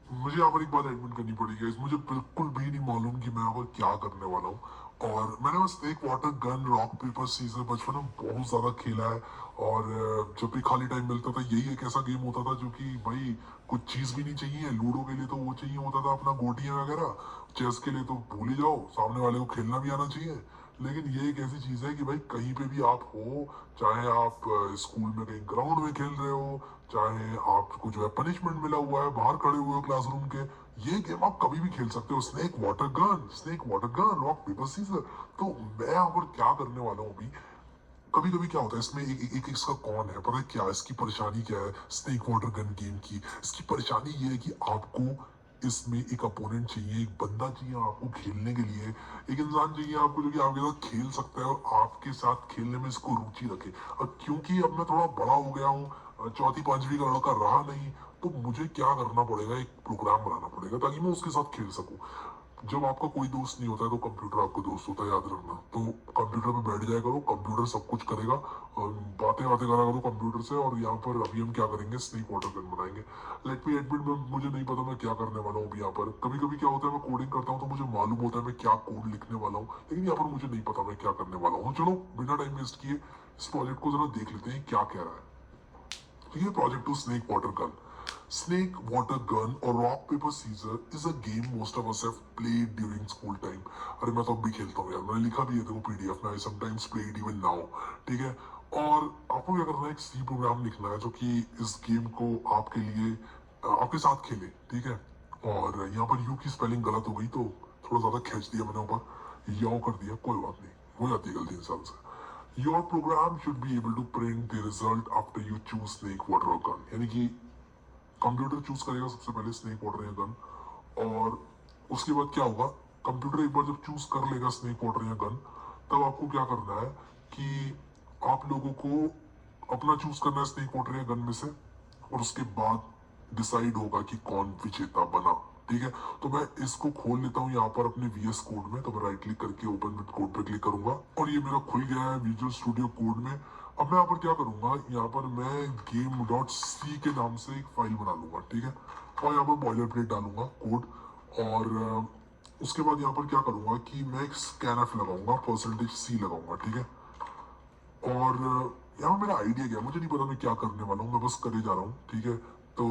मुझे यहाँ पर एक बात एडमिट करनी पड़ेगी, मुझे बिल्कुल भी नहीं मालूम कि मैं यहाँ पर क्या करने वाला हूँ। और मैंने बस एक water gun rock paper scissor बचपन में बहुत ज्यादा खेला है। और जब भी खाली टाइम मिलता था यही एक ऐसा गेम होता था जो कि भाई कुछ चीज भी नहीं चाहिए। लूडो के लिए तो वो चाहिए होता था अपना गोटियां वगैरह, चेस के लिए तो भूल ही जाओ, सामने वाले को खेलना भी आना चाहिए। लेकिन ये एक ऐसी चीज है कि भाई कहीं पे भी आप हो, चाहे आप स्कूल में कहीं ग्राउंड में खेल रहे हो, चाहे आपको जो है पनिशमेंट मिला हुआ है बाहर खड़े हुए हो क्लासरूम के, ये गेम आप कभी भी खेल सकते हो। Snake water gun rock paper scissor. तो मैं यहाँ पर क्या करने वाला हूँ अभी, कभी कभी क्या होता है इसमें एक इसका कौन है पता है क्या, इसकी परेशानी क्या है स्नेक वाटर गन गेम की। इसकी परेशानी ये है कि आपको इसमें एक अपोनेंट चाहिए, एक बंदा चाहिए आपको खेलने के लिए, एक इंसान चाहिए आपको जो कि आपके साथ खेल सकता है और आपके साथ खेलने में इसको रुचि रखे। और क्योंकि अब मैं थोड़ा बड़ा हो गया हूँ, चौथी पांचवी का लड़का रहा नहीं, तो मुझे क्या करना पड़ेगा, एक प्रोग्राम बनाना पड़ेगा ताकि मैं उसके साथ खेल सकूं। जब आपका कोई दोस्त नहीं होता है तो कंप्यूटर आपका दोस्त होता है, याद रखना। तो कंप्यूटर पे बैठ जाया करो, कंप्यूटर सब कुछ करेगा, बातें बातें करा करो कंप्यूटर से। और यहाँ पर अभी हम क्या करेंगे, स्नेक वाटर गन बनाएंगे। लेट मी एडमिट में मुझे नहीं पता मैं क्या करने वाला हूँ अभी यहाँ पर। कभी कभी क्या होता है मैं कोडिंग करता हूँ तो मुझे मालूम होता है मैं क्या कोड लिखने वाला हूँ, लेकिन यहाँ पर मुझे नहीं पता मैं क्या करने वाला हूँ। चलो बिना टाइम वेस्ट किए इस प्रोजेक्ट को जरा देख लेते हैं क्या कह रहा है। ठीक है, project two snake water gun. Snake, water gun or rock paper scissor is a game most of us have played during school time। अरे मैं तो अब भी खेलता हूँ यार, मैंने लिखा भी है देखो पीडीएफ में, I sometimes play it even now. ठीक है, और आपको क्या करना है, एक सी प्रोग्राम लिखना है जो कि इस गेम को आपके लिए आपके साथ खेले। ठीक है, और यहाँ पर यू की स्पेलिंग गलत हो गई तो थोड़ा ज्यादा खींच दिया मैंने ऊपर, यो कर दिया, कोई बात नहीं, हो जाती है गलती इंसान से। Your program should be able to print the result after you choose snake, water or gun। यानी कि कंप्यूटर चूज करेगा सबसे पहले स्नेक वाटर या गन, और उसके बाद क्या होगा, कंप्यूटर एक बार जब चूज कर लेगा स्नेक वाटर या गन, तब आपको क्या करना है कि आप लोगों को अपना चूज करना है स्नेक वाटर या गन में से, और उसके बाद डिसाइड होगा कि कौन विजेता बना। ठीक है, तो मैं इसको खोल लेता हूँ यहाँ पर अपने वीएस कोड में। तो मैं राइट क्लिक करके ओपन विद कोड पे क्लिक करूंगा और ये मेरा खुल गया है विजुअल स्टूडियो कोड में। अब मैं यहाँ पर क्या करूंगा, यहाँ पर मैं गेम डॉट सी के नाम से एक फाइल बना लूंगा। ठीक है, और यहाँ पर बॉयलर प्लेट डालूंगा कोड, और उसके बाद यहाँ पर क्या करूंगा कि मैं एक स्कैनफ लगाऊंगा, परसेंटेज सी लगाऊंगा। ठीक है, और यहाँ मेरा आइडिया क्या है, मुझे नहीं पता मैं क्या करने वाला हूँ, मैं बस करे जा रहा हूँ। ठीक है, तो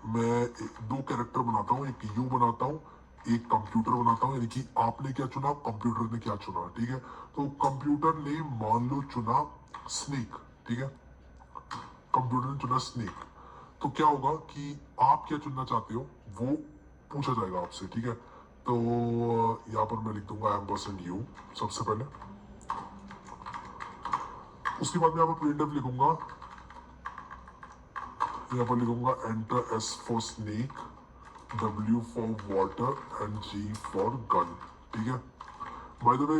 मैं दो कैरेक्टर बनाता हूँ, एक यू बनाता हूँ, एक कंप्यूटर बनाता हूँ। यानी कि आपने क्या चुना, कंप्यूटर ने क्या चुना। ठीक है, तो कंप्यूटर ने मान लो चुना स्नेक। ठीक है, कंप्यूटर ने चुना स्नेक, तो क्या होगा कि आप क्या चुनना चाहते हो वो पूछा जाएगा आपसे। ठीक है, तो यहाँ पर मैं लिख दूंगा एम्परसेंड यू सबसे पहले। उसके बाद मैं यहाँ पर प्रिंट एफ लिखूंगा, यहाँ पर लिखूंगा enter S for snake, W for water and G for gun. ठीक है, by the way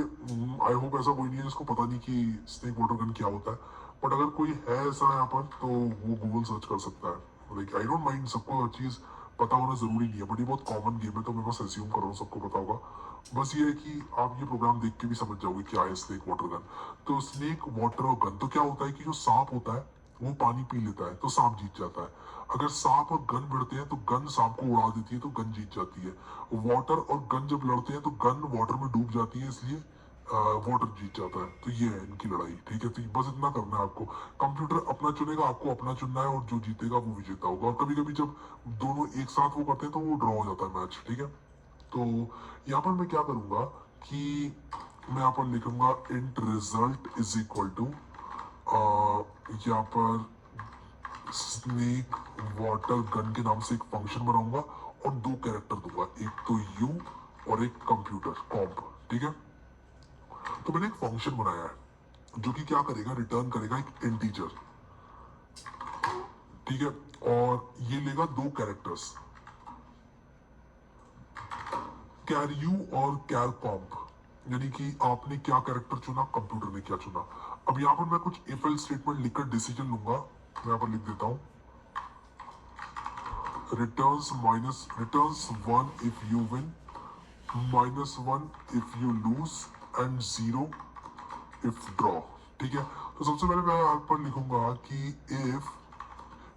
I hope ऐसा कोई नहीं है जिसको पता नहीं कि स्नेक वाटर गन क्या होता है, बट अगर कोई है ऐसा यहाँ पर तो वो गूगल सर्च कर सकता है। लाइक आई डोंट माइंड, सबको हर चीज़ पता होना जरूरी नहीं है, बट ये बहुत कॉमन गेम है तो मैं बस एज्यूम कर रहा हूँ सबको पता होगा। बस ये है कि आप ये प्रोग्राम देख के भी समझ जाओगे क्या है स्नेक वाटर गन। तो स्नेक वाटर और गन, तो क्या होता है कि जो सांप होता है वो पानी पी लेता है तो सांप जीत जाता है। अगर सांप और गन भिड़ते हैं तो गन सांप को उड़ा देती है तो गन जीत जाती है। वाटर और गन जब लड़ते हैं तो गन वाटर में डूब जाती है, इसलिए वाटर जीत जाता है। तो ये है इनकी लड़ाई। ठीक है, तो बस इतना करना है आपको, कंप्यूटर अपना चुनेगा, आपको अपना चुनना है, और जो जीतेगा वो विजेता होगा। और कभी कभी जब दोनों एक साथ वो करते हैं तो वो ड्रॉ हो जाता है मैच। ठीक है, तो यहाँ पर मैं क्या करूंगा कि मैं यहाँ पर लिखूंगा int result is equal to, यहाँ पर स्नेक वाटर गन के नाम से एक फंक्शन बनाऊंगा और दो कैरेक्टर दूंगा, एक तो यू और एक कंप्यूटर कॉम्प। ठीक है, तो मैंने एक फंक्शन बनाया है जो कि क्या करेगा, रिटर्न करेगा एक इंटीजर। ठीक है, और ये लेगा दो कैरेक्टर्स, कैर यू और कैर कॉम्प। यानी कि आपने क्या कैरेक्टर चुना, कंप्यूटर ने क्या चुना। अब यहाँ पर मैं कुछ इफ एल्स स्टेटमेंट लिखकर डिसीजन लूंगा। मैं यहाँ पर लिख देता हूँ returns one if you win, minus one if you lose and zero if draw. ठीक है, तो सबसे पहले मैं यहाँ पर लिखूंगा कि इफ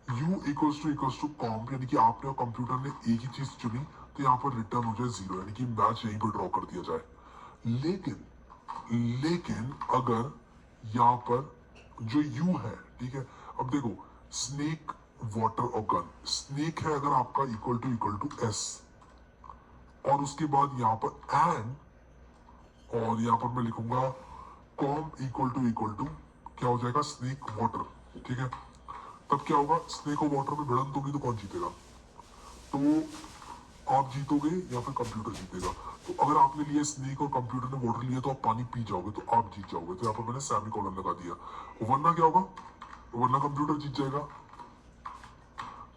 u इक्वल्स टू कॉम्प, यानी कि आपने और कंप्यूटर ने एक ही चीज चुनी, तो यहाँ पर रिटर्न हो जाए 0, यानी कि मैच यहीं पर ड्रॉ कर दिया जाए। लेकिन लेकिन अगर यहाँ पर जो u है, ठीक है, अब देखो स्नेक वाटर और गन, स्नेक है अगर आपका इक्वल टू s, और उसके बाद यहाँ पर एंड, और यहाँ पर मैं लिखूंगा कॉम इक्वल टू क्या हो जाएगा, स्नेक वाटर, ठीक है। तब क्या होगा, स्नेक और वाटर में भिड़ंत होगी तो कौन जीतेगा, तो आप जीतोगे या फिर कंप्यूटर जीतेगा। तो अगर आपने लिया स्नेक और कंप्यूटर ने वाटर लिया तो आप पानी पी जाओगे, तो आप जीत जाओगे। तो यहाँ पर मैंने सेमी कॉलन लगा दिया, वरना क्या होगा, वरना कंप्यूटर जीत जाएगा,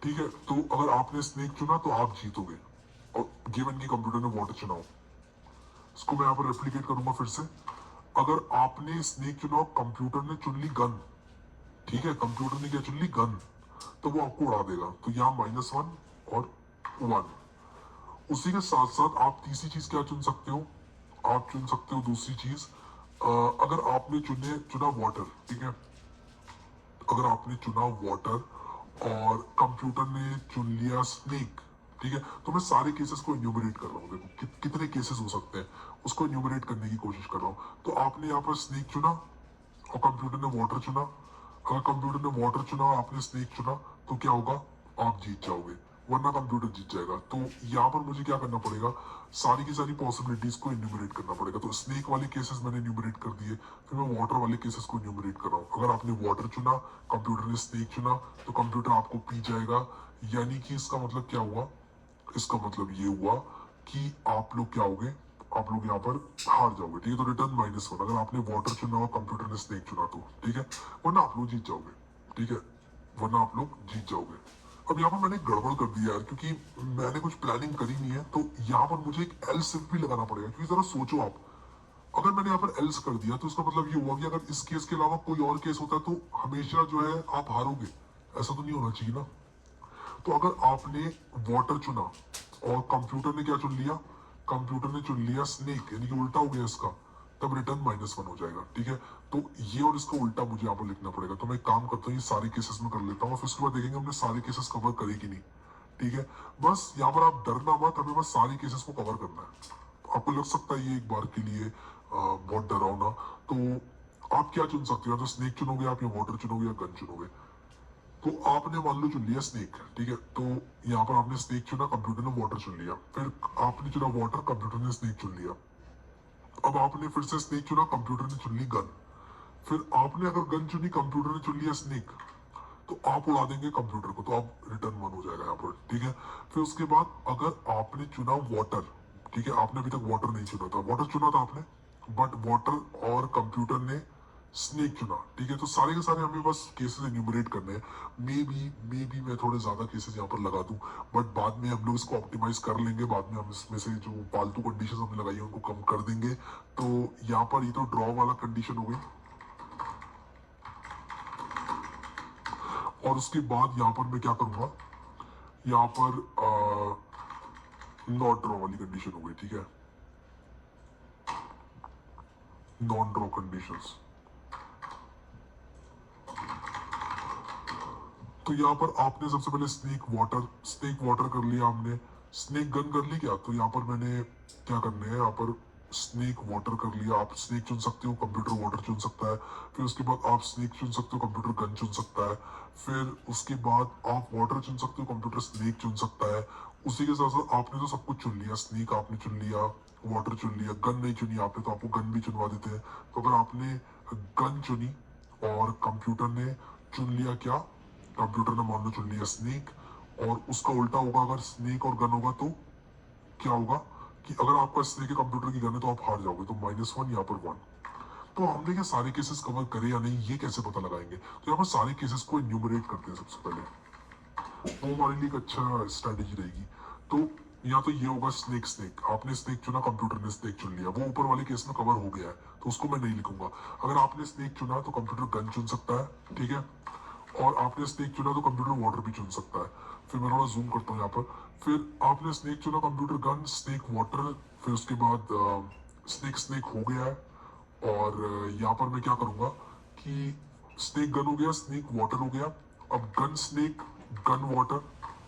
ठीक है। तो अगर आपने स्नेक चुना तो आप जीतोगे, और गिवन की कंप्यूटर ने वाटर चुना हो। इसको मैं यहाँ पर रेप्लिकेट करूंगा फिर से। अगर आपने स्नेक चुना, कंप्यूटर ने चुन ली गन, ठीक है, कंप्यूटर ने क्या चुन ली, गन, तो वो आपको उड़ा देगा। तो यहाँ -1 और 1। उसी के साथ साथ आप तीसरी चीज क्या चुन सकते हो, आप चुन सकते हो दूसरी चीज, अगर आपने चुना वाटर, ठीक है, अगर आपने चुना वाटर और कंप्यूटर ने चुन लिया स्नेक, ठीक है, तो मैं सारे केसेस को इन्यूमरेट कर रहा हूँ। देखो कितने केसेस हो सकते हैं, उसको इन्यूमरेट करने की कोशिश कर रहा हूँ। तो आपने यहाँ पर स्नेक चुना और कंप्यूटर ने वाटर चुना, अगर कंप्यूटर ने वाटर चुना और आपने स्नेक चुना, तो क्या होगा, आप जीत जाओगे, वरना कंप्यूटर जीत जाएगा। तो यहाँ पर मुझे क्या करना पड़ेगा, सारी की सारी पॉसिबिलिटीज को इन्यूमरेट करना पड़ेगा। तो स्नेक वाले केसेस मैंने इन्यूमरेट कर दिए, फिर मैं वाटर वाले केसेस को इन्यूमरेट कर रहा हूँ। अगर आपने वाटर चुना, कंप्यूटर ने स्नेक चुना, तो कंप्यूटर आपको पी जाएगा, यानी कि इसका मतलब क्या हुआ, इसका मतलब ये हुआ कि आप लोग क्या होगे, आप लोग यहाँ पर हार जाओगे, ठीक है। तो रिटर्न -1 अगर आपने वाटर चुना और कंप्यूटर ने स्नेक चुना तो, ठीक है, वरना आप लोग जीत जाओगे, ठीक है, वरना आप लोग जीत जाओगे। अब यहाँ पर मैंने गड़बड़ कर दी यार, क्योंकि मैंने कुछ प्लानिंग करी नहीं है, तो यहाँ पर मुझे एक एल्स इफ भी लगाना पड़ेगा। क्योंकि जरा सोचो आप, अगर मैंने यहाँ पर एल्स कर दिया तो इसका मतलब ये हुआ कि अगर इस केस के अलावा कोई और केस होता है तो हमेशा जो है आप हारोगे, ऐसा तो नहीं होना चाहिए ना। तो अगर आपने वाटर चुना और कंप्यूटर ने क्या चुन लिया, कंप्यूटर ने चुन लिया स्नेक, यानी कि उल्टा हो गया इसका, तब रिटर्न -1 हो जाएगा, ठीक है। तो ये और इसका उल्टा मुझे यहाँ पर लिखना पड़ेगा। तो मैं काम करता हूँ, ये सारे केसेस में कर लेता हूँ, और फिर उसके बाद देखेंगे हमने सारे केसेस कवर करे कि नहीं, ठीक है। बस यहाँ पर आप डरना मत, हमें बस सारे केसेस को कवर करना है। आपको लग सकता है ये एक बार के लिए बहुत डरावना, तो आप क्या चुन सकते हो, तो स्नेक चुनोगे आप, या वाटर चुनोगे, या गन चुनोगे। तो आपने मान लो चुन लिया स्नेक, ठीक है, तो यहाँ पर आपने स्नेक चुना, कंप्यूटर ने वाटर चुन लिया, फिर आपने चुना वाटर, कंप्यूटर ने स्नेक चुन लिया। अब आपने फिर से स्नेक चुना, कंप्यूटर ने चुन ली गन, फिर आपने अगर गन चुनी, कंप्यूटर ने चुन लिया स्नेक, तो आप उड़ा देंगे कंप्यूटर को, तो आप रिटर्न 1 हो जाएगा यहाँ पर, ठीक है। फिर उसके बाद अगर आपने चुना वाटर, ठीक है, आपने अभी तक वाटर नहीं चुना था, वाटर चुना था आपने, बट वाटर और कंप्यूटर ने स्नेक चुना, ठीक है। तो सारे के सारे हमें बस केसेस एन्यूमरेट करने हैं। मे बी मैं थोड़े ज्यादा केसेस यहाँ पर लगा दूं, बट बाद में हम लोग इसको ऑप्टिमाइज कर लेंगे, बाद में हम इसमें से जो फालतू कंडीशन हमने लगाई है उनको कम कर देंगे। तो यहाँ पर ये तो ड्रॉ वाला कंडीशन हो गई, और उसके बाद यहाँ पर मैं क्या करूंगा, यहाँ पर नॉट ड्रॉ वाली कंडीशन हो गई, ठीक है, नॉन ड्रॉ कंडीशंस। तो यहाँ पर आपने सबसे पहले स्नेक वाटर कर लिया हमने, स्नेक गन कर ली क्या, तो यहाँ पर मैंने क्या करने हैं, यहाँ पर स्नेक वाटर कर लिया। आप स्नेक चुन सकते हो, कंप्यूटर वाटर चुन सकता है, फिर उसके बाद आप स्नेक चुन सकते हो, कंप्यूटर गन चुन सकता है, फिर उसके बाद आप वाटर चुन सकते हो, कंप्यूटर स्नेक चुन सकता है। उसी के साथ साथ आपने तो सब कुछ चुन लिया, स्नेक आपने चुन लिया, वाटर चुन लिया, गन नहीं चुनी आपने, तो आपको गन भी चुनवा देते हैं। तो अगर आपने गन चुनी और कंप्यूटर ने चुन लिया क्या, कंप्यूटर ने मान लो चुन लिया स्नेक, और उसका उल्टा होगा, अगर स्नेक और गन होगा तो क्या होगा कि अगर आपका स्नेक है कंप्यूटर की गन है तो आप हार जाओगे, तो -1 यहाँ पर 1। तो हमने क्या सारे केसेस कवर करे या नहीं, ये कैसे पता लगाएंगे, तो यहाँ पर सारे केसेस को इन्यूमरेट करते हैं सबसे पहले, वो हमारे लिए एक अच्छा स्ट्रेटेजी रहेगी। तो या तो ये होगा स्नेक स्नेक, आपने स्नेक चुना, कंप्यूटर ने स्नेक चुन लिया, वो ऊपर वाले केस में कवर हो गया है, तो उसको मैं नहीं लिखूंगा। अगर आपने स्नेक चुना तो कंप्यूटर गन चुन सकता है, ठीक है, और आपने स्नेक चुना तो कंप्यूटर वाटर भी चुन सकता है। फिर मैं थोड़ा जूम करता हूँ यहाँ पर, फिर आपने स्नेक चुना, कंप्यूटर गन, स्नेक वाटर, फिर उसके बाद स्नेक स्नेक हो गया है। और यहाँ पर मैं क्या करूँगा कि स्नेक गन हो गया, स्नेक वाटर हो गया, अब गन स्नेक गन वाटर,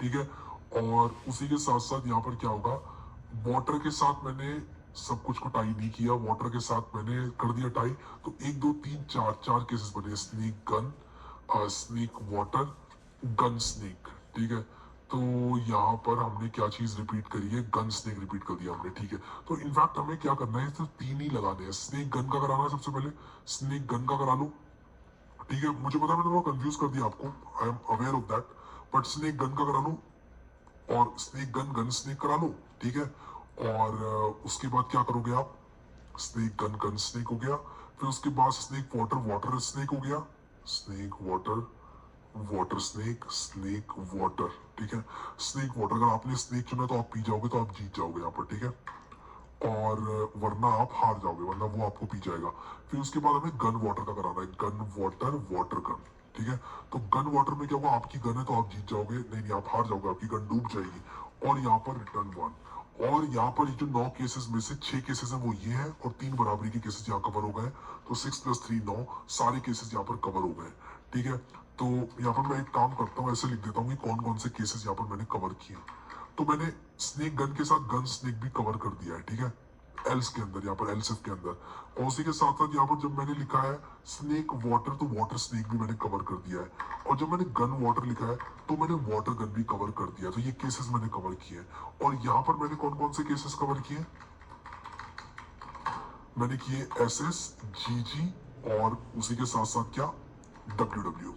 ठीक है। और उसी के साथ साथ यहाँ पर क्या होगा, वाटर के साथ मैंने सब कुछ को टाई नहीं किया, वाटर के साथ मैंने कर दिया टाई, तो एक दो तीन चार चार केसेस बने, snake gun, snake water, gun snake, ठीक है। तो यहाँ पर हमने क्या चीज रिपीट करी है, गन स्नेक रिपीट कर दिया हमने, ठीक है। तो इनफैक्ट हमें क्या करना है, सिर्फ तीन ही लगाने हैं। स्नेक गन का कराना है सबसे पहले, स्नेक गन का करा लो, ठीक है। मुझे पता है मैंने थोड़ा कंफ्यूज कर दिया आपको, I am aware of that, but snake gun का करा लो और स्नेक गन गन स्नेक करा लो, ठीक है। और उसके बाद क्या करोगे आप, स्नेक गन गन स्नेक हो गया, फिर उसके बाद स्नेक वाटर वाटर स्नेक हो गया, snake water water snake snake water, ठीक है। स्नेक वाटर, अगर आपने स्नेक चुना तो आप पी जाओगे, तो आप जीत जाओगे यहाँ पर, ठीक है। और वरना आप हार जाओगे, वरना वो आपको पी जाएगा। फिर उसके बाद हमें गन वाटर का कराना है, गन वाटर वाटर गन, ठीक है। तो गन वाटर में क्या होगा, आपकी गन है तो आप जीत जाओगे, नहीं नहीं आप हार जाओगे, आपकी गन डूब जाएगी। और यहाँ पर रिटर्न वन, और यहाँ पर जो 9 केसेस में से 6 केसेस हैं वो ये हैं, और 3 बराबरी के केसेस यहाँ कवर हो गए, तो 6 + 3 9, सारे केसेस यहाँ पर कवर हो गए, ठीक है। तो यहाँ पर मैं एक काम करता हूँ, ऐसे लिख देता हूँ कि कौन कौन से केसेस यहाँ पर मैंने कवर किए। तो मैंने स्नेक गन के साथ गन स्नेक भी कवर कर दिया है, ठीक है, एल्स के अंदर, यहाँ पर एल्सिफ के अंदर। और उसी के साथ साथ यहाँ पर जब मैंने लिखा है स्नेक वाटर, तो वाटर स्नेक भी मैंने कवर कर दिया है। और जब मैंने गन वाटर लिखा है तो मैंने वाटर गन भी कवर कर दिया। तो ये केसेस मैंने कवर किए। और यहाँ पर मैंने कौन कौन से केसेस कवर किए, मैंने किए SS GG और उसी के साथ साथ क्या, WW।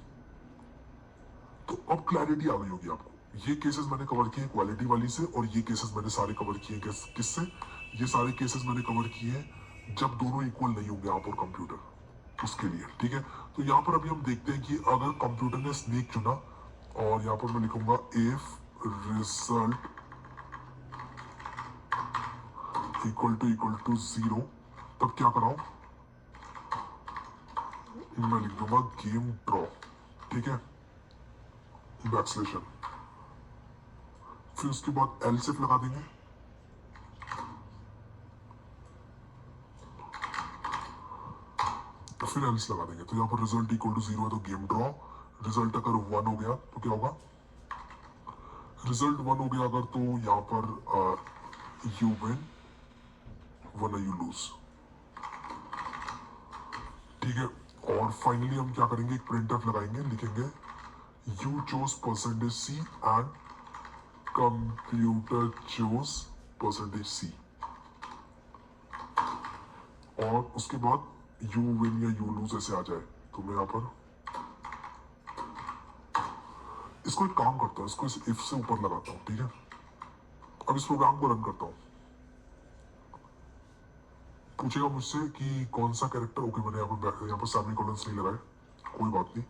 तो अब क्लैरिटी आ गई होगी आपको, ये केसेस मैंने कवर किए क्वालिटी वाली से, और ये केसेस मैंने सारे कवर किए किससे, ये सारे केसेस मैंने कवर किए हैं जब दोनों इक्वल नहीं होंगे आप और कंप्यूटर, उसके लिए, ठीक है। तो यहाँ पर अभी हम देखते हैं कि अगर कंप्यूटर ने स्नेक चुना, और यहाँ पर मैं लिखूंगा इफ रिजल्ट इक्वल टू 0, तब क्या कराऊं, मैं लिख दूंगा गेम ड्रॉ, ठीक है, बैकस्लेशन। फिर उसके बाद एल्सिफ लगा देंगे, तो फिर एल्स लगा देंगे। तो यहाँ पर रिजल्ट इक्वल टू 0 है तो गेम ड्रॉ, रिजल्ट अगर 1 हो गया तो क्या होगा, रिजल्ट 1 हो गया अगर, तो यहाँ पर यू विन वरना यू लूज, ठीक है। और फाइनली हम क्या करेंगे, एक प्रिंटफ लगाएंगे, लिखेंगे you chose %C and computer chose %C, और उसके बाद यू विन या यू लूज ऐसे आ जाए। तो मैं यहाँ पर इसको एक काम करता हूँ, इसको इस इफ से ऊपर लगाता हूँ, ठीक है। अब इस प्रोग्राम को रन करता हूँ, पूछेगा मुझसे कि कौन सा कैरेक्टर, ओके मैंने यहाँ पर सेमीकोलंस नहीं लगाए, कोई बात नहीं।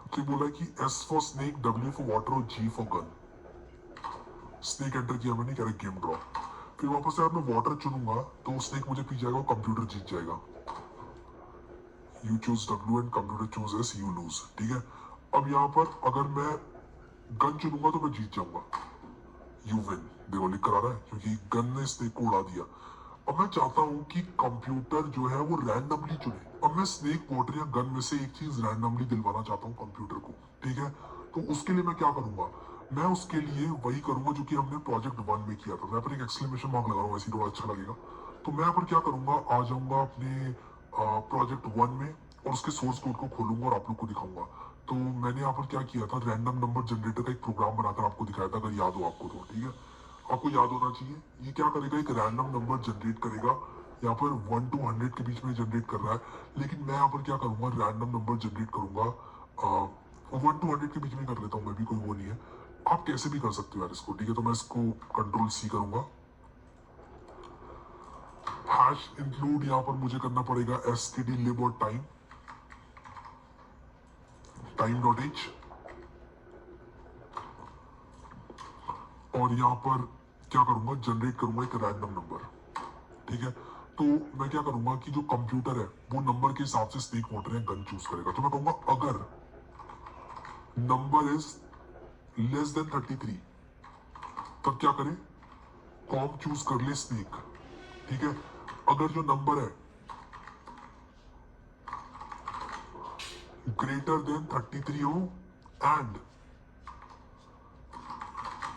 तो बोला कि S for snake, W for water और G for gun. Snake enter किया मैंने, कह रहा गेम ड्रॉ। फिर वापस से अगर मैं वाटर चुनूंगा तो स्नेक मुझे पी जाएगा, कंप्यूटर जीत जाएगा। You choose W and computer choose S, you lose, ठीक है। अब यहाँ पर अगर मैं गन चुनूंगा तो मैं जीत जाऊंगा, यू विन, देखो लिख कर आ रहा है क्योंकि गन ने स्नेक को उड़ा दिया। अब मैं चाहता हूं कि कंप्यूटर जो है वो रैंडमली चुने। अब मैं स्नेक वाटर या गन में से एक चीज रैंडमली दिलवाना चाहता हूं कंप्यूटर को, ठीक है। तो उसके लिए मैं क्या करूंगा, मैं उसके लिए वही करूंगा जो कि हमने प्रोजेक्ट 1 में किया था। मैं पर एक एक्सक्लेमेशन मार्क लगाऊंगा, ऐसे थोड़ा अच्छा लगेगा। तो मैं यहाँ पर क्या करूंगा, आ जाऊंगा अपने प्रोजेक्ट 1 में और उसके सोर्स कोड को खोलूंगा और आप लोग को दिखाऊंगा। तो मैंने यहाँ पर क्या किया था, रैंडम नंबर जनरेटर का एक प्रोग्राम बनाकर आपको दिखाया था, अगर याद हो आपको तो, ठीक है। आपको याद होना चाहिए, ये क्या करेगा, एक रैंडम नंबर जनरेट करेगा। यहाँ पर 1 to 100 के बीच में जनरेट कर रहा है, लेकिन मैं यहाँ पर क्या करूंगा, रैंडम नंबर जनरेट करूंगा 1 to 100 के बीच में कर लेता हूँ मैं भी, कोई वो नहीं है। आप कैसे भी कर सकते हो यार इसको, ठीक है। तो मैं इसको Ctrl+C करूंगा। हैश इंक्लूड यहाँ पर मुझे करना पड़ेगा std lib और टाइम, time.h, और यहाँ पर क्या करूंगा, जनरेट करूंगा एक रैंडम नंबर, ठीक है। तो मैं क्या करूंगा कि जो कंप्यूटर है वो नंबर के हिसाब से स्नेक वाटर या गन चूज करेगा। तो मैं कहूंगा अगर नंबर इज लेस देन 33, तब क्या करे, कॉम चूज कर ले स्नेक, ठीक है। अगर जो नंबर है ग्रेटर देन 33 हो and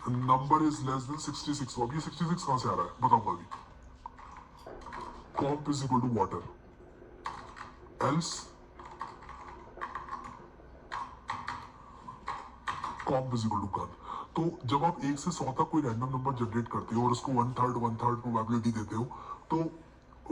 number is less than 66। अब ये 66 कहां से आ रहा है बताऊंगा अभी। Comp is equal to water, else comp is equal to gun. तो जब आप 1 से 100 तक कोई रैंडम नंबर जनरेट करते हो और उसको 1/3 प्रोबेबिलिटी देते हो, तो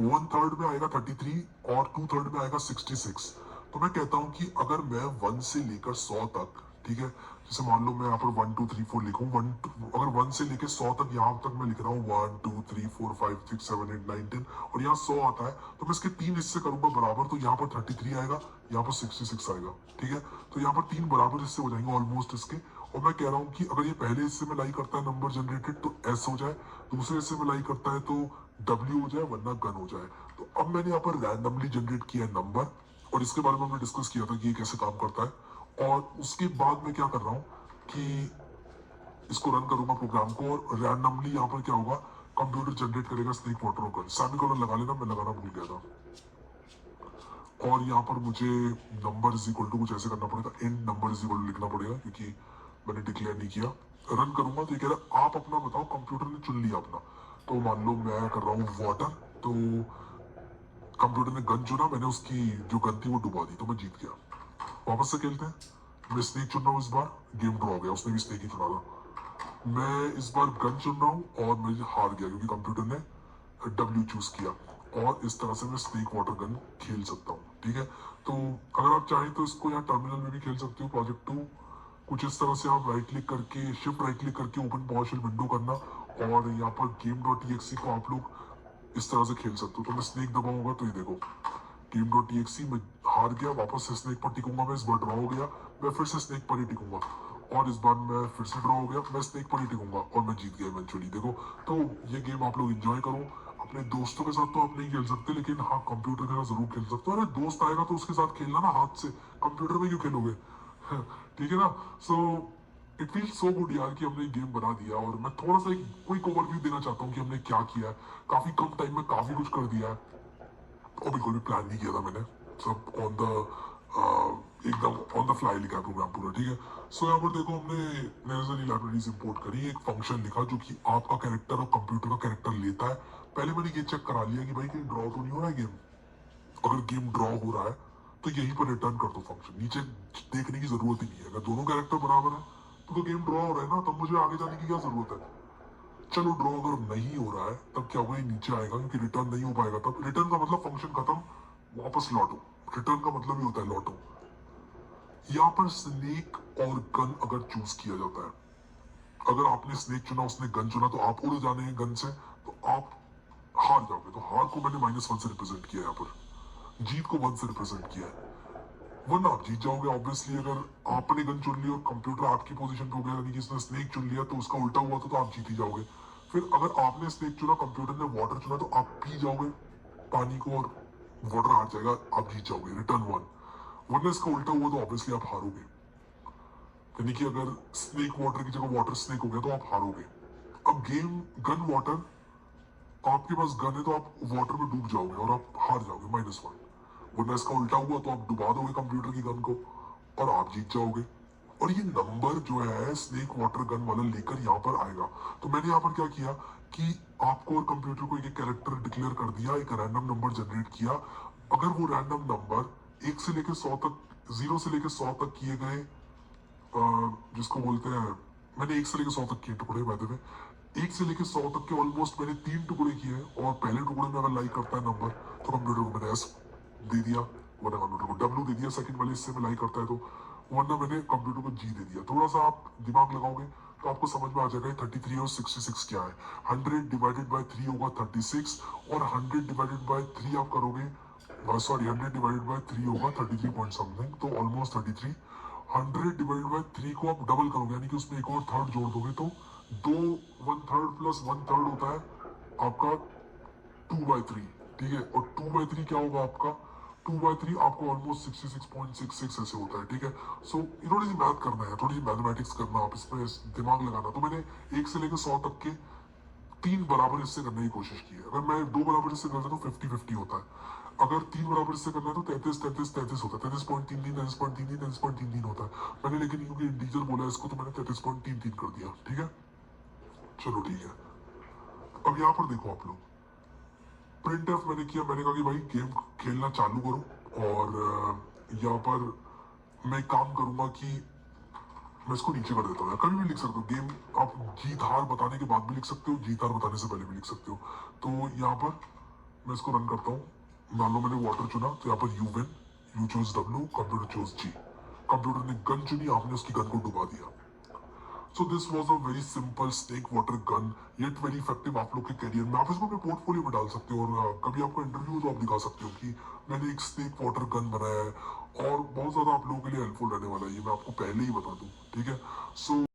1/3 में आएगा 33 और 2/3 में आएगा 66। तो मैं कहता हूं कि अगर मैं 1 से लेकर 100 तक, ठीक है, जैसे मान लो मैं यहाँ पर 1 2 3 4 लिखूं, अगर 1 से लेकर 100 तक, यहाँ तक मैं लिख रहा हूँ 1 2 3 4 5 6 7 8 9 10 और यहाँ 100 आता है, तो मैं इसके 3 हिस्से करूंगा बराबर, तो यहाँ पर 33 आएगा, यहाँ पर 66 आएगा, ठीक है। तो यहाँ पर 3 बराबर हिस्से हो जाएंगे ऑलमोस्ट इसके। और मैं कह रहा हूँ कि अगर ये पहले हिस्से में लाई करता है नंबर जनरेटेड तो एस हो जाए, दूसरे हिस्से में लाई करता है तो डब्ल्यू हो जाए, वरना गन हो जाए। तो अब मैंने यहाँ पर रैंडमली जनरेट किया है नंबर, और इसके बारे में हमने डिस्कस किया था कि ये कैसे काम करता है। और उसके बाद मैं क्या कर रहा हूँ कि इसको रन करूंगा प्रोग्राम को, और रैंडमली यहाँ पर क्या होगा, कंप्यूटर जनरेट करेगा स्नेक वाटर और गन। सेमीकोलन लगा लेना, मैं लगाना भूल गया था। और यहाँ पर मुझे नंबर इज इक्वल टू कुछ ऐसे करना पड़ेगा, इन नंबर इज इक्वल टू लिखना पड़ेगा, क्योंकि मैंने डिक्लेयर नहीं किया। रन करूंगा तो ये कह रहा है आप अपना बताओ, कंप्यूटर ने चुन लिया अपना। तो मान लो मैं कर रहा हूँ वाटर, तो कंप्यूटर ने गन चुना, मैंने उसकी जो गन थी वो डुबा दी, तो मैं जीत गया। वापस से खेलते हैं। मैं स्नेक चुन रहा हूँ, इस बार गेम ड्रॉ हो गया, उसने भी स्नेक ही चुना था। मैं इस बार गन चुन रहा हूँ और मैं हार गया क्योंकि कंप्यूटर ने डब्ल्यू चूज किया, और इस तरह से मैं स्नेक वाटर गन खेल सकता हूँ, ठीक है। तो अगर आप चाहें तो इसको यहाँ टर्मिनल में भी खेल सकते हो, प्रोजेक्ट 2 कुछ इस तरह से आप राइट क्लिक करके, शिफ्ट राइट क्लिक करके ओपन पावरशेल विंडो करना, और यहाँ पर game.txt को आप लोग इस तरह से खेल सकते हो। तो मैं स्नेक दबाऊंगा तो ये देखो game.txt में हार गया, वापस से स्नेक पर टिकूंगा मैं, इस बार ड्रॉ हो गया, मैं फिर से स्नेक पर ही टिकूंगा, और इस बार मैं फिर से ड्रॉ हो गया, मैं स्नेक पर ही टिकूंगा और मैं जीत गया इवेंचुअली। देखो, तो ये गेम आप लोग एंजॉय करो। अपने दोस्तों के साथ तो आप नहीं खेल सकते, लेकिन हाँ कंप्यूटर के साथ जरूर खेल सकते हो। अरे दोस्त आएगा तो उसके साथ खेलना ना हाथ से, कंप्यूटर में क्यों खेलोगे ठीक है ना। So it feel so good यार कि हमने गेम बना दिया, और मैं थोड़ा सा एक क्विक ओवरव्यू देना चाहता हूँ कि हमने क्या किया है। काफी कम टाइम में काफी कुछ कर दिया है, और बिल्कुल भी प्लान नहीं किया था मैंने, सब ऑन द एकदम ऑन द फ्लाई लिखा प्रोग्राम पूरा, ठीक है। सो यहाँ पर देखो हमने नेसेसरी लाइब्रेरीज इंपोर्ट करी, एक फंक्शन लिखा जो कि आपका कैरेक्टर और कंप्यूटर का कैरेक्टर लेता है। पहले मैंने ये चेक करा लिया कि भाई कहीं ड्रॉ तो नहीं हो रहा है गेम। अगर गेम ड्रॉ हो रहा है तो यहीं पर रिटर्न कर दो फंक्शन, नीचे देखने की जरूरत ही नहीं है। अगर दोनों कैरेक्टर बराबर है तो गेम ड्रॉ हो रहा है ना, तब मुझे आगे जाने की क्या जरूरत है। चलो ड्रॉ अगर नहीं हो रहा है तब क्या होगा, नीचे आएगा, क्योंकि रिटर्न नहीं हो पाएगा। तब रिटर्न का मतलब फंक्शन खत्म, वापस लौटो। रिटर्न का मतलब ही होता है लौटो। यहाँ पर स्नेक और गन अगर चूज किया जाता है, अगर आपने स्नेक चुना उसने गन चुना, तो आप उड़ जाने हैं गन से, तो आप हार जाओगे। तो हार को मैंने -1 से रिप्रेजेंट किया, यहाँ पर जीत को 1 से रिप्रेजेंट किया है, वरना आप जीत जाओगे ऑब्वियसली। अगर आपने गन चुन ली और कंप्यूटर आपकी पोजीशन पे हो गया, यानी कि इसने स्नेक चुन लिया, तो उसका उल्टा हुआ तो आप जीत ही जाओगे। फिर अगर आपने स्नेक चुना, कंप्यूटर ने वाटर चुना, तो आप पी जाओगे पानी को और वाटर हार जाएगा, आप जीत जाओगे, रिटर्न 1। वरना इसका उल्टा हुआ तो ऑब्वियसली आप हारोगे, यानी कि अगर स्नेक वाटर की जगह वाटर स्नेक हो गया तो आप हारोगे। अब गेम गन वाटर, आपके पास गन है तो आप वाटर में डूब जाओगे और आप हार जाओगे, -1। वरना इसका उल्टा हुआ तो आप डुबा दोगे कंप्यूटर की गन को और आप जीत जाओगे। और ये नंबर जो है स्नेक वाटर गन वाला लेकर यहाँ पर आएगा। तो मैंने यहाँ पर क्या किया कि आपको और कंप्यूटर को एक कैरेक्टर डिक्लेयर कर दिया, एक रैंडम नंबर जनरेट किया। अगर वो रैंडम नंबर 1 से लेकर 100 तक, 0 से लेकर 100 तक किए गए, जिसको बोलते हैं, मैंने 1 से लेकर 100 तक किए टुकड़े, बाय द वे 1 से लेकर 100 तक के ऑलमोस्ट मैंने 3 टुकड़े किए हैं, और पहले टुकड़े में अगर लाइक करता है नंबर तो कंप्यूटर को मैंने एस दे दिया, वरना कंप्यूटर को डब्ल्यू दे दिया। सेकंड वाले हिस्से में लाइक करता है तो, वरना मैंने कंप्यूटर को जी दे दिया। थोड़ा सा आप दिमाग लगाओगे तो आपको समझ में आ जाएगा 33 और 66 क्या है। 100 डिवाइडेड बाई 3 होगा 36, और 100 डिवाइडेड बाई 3 आप करोगे, सॉरी 100 डिवाइडेड बाई 3 होगा 33 पॉइंट समथिंग, तो ऑलमोस्ट 33। 100 डिवाइडेड बाई 3 को आप डबल करोगे, यानी कि उसमें एक और थर्ड जोड़ दोगे, तो 2 1/3 प्लस 1/3 होता है आपका 2/3, ठीक है। और 2/3 क्या होगा आपका, 2/3 आपको ऑलमोस्ट 66.66 ऐसे होता है, ठीक है। सो थोड़ी सी मैथ करना है, थोड़ी सी मैथमेटिक्स करना, आप इसमें दिमाग लगाना। तो मैंने 1 से लेकर 100 तक के 3 बराबर हिस्से करने की कोशिश की है। अगर मैं 2 बराबर हिस्से करता तो 50-50 होता है। अगर 3 बराबर से करना है तो 33 होता है, 33.33, 33.33, 33.33 होता है। मैंने लेकिन क्योंकि इंटीजर बोला है इसको तो मैंने 33.33 कर दिया, ठीक है। चलो ठीक है। अब यहाँ पर देखो आप लोग, प्रिंट एफ मैंने किया, मैंने कहा कि भाई गेम खेलना चालू करो, और यहाँ पर मैं एक काम करूंगा कि मैं इसको नीचे कर देता हूँ, या कभी भी लिख सकते हो गेम, आप जीत हार बताने के बाद भी लिख सकते हो, जीत हार बताने से पहले भी लिख सकते हो। तो यहाँ पर मैं इसको रन करता हूँ। मान लो मैंने वाटर चुना तो यहाँ पर you win, you choose W, computer choose G. Computer ने गन चुनी, आपने उसकी गन को डुबा दिया। So this was a very simple snake water gun, yet very effective आप लोग के करियर में। आप इसको अपने पोर्टफोलियो में डाल सकते हो, और कभी आपको इंटरव्यू तो आप दिखा सकते हो कि मैंने एक स्नेक वाटर गन बनाया है, और बहुत ज़्यादा आप लोगों के लिए हेल्पफुल रहने वाला है, ये मैं आपको पहले ही बता दूं, ठीक है। सो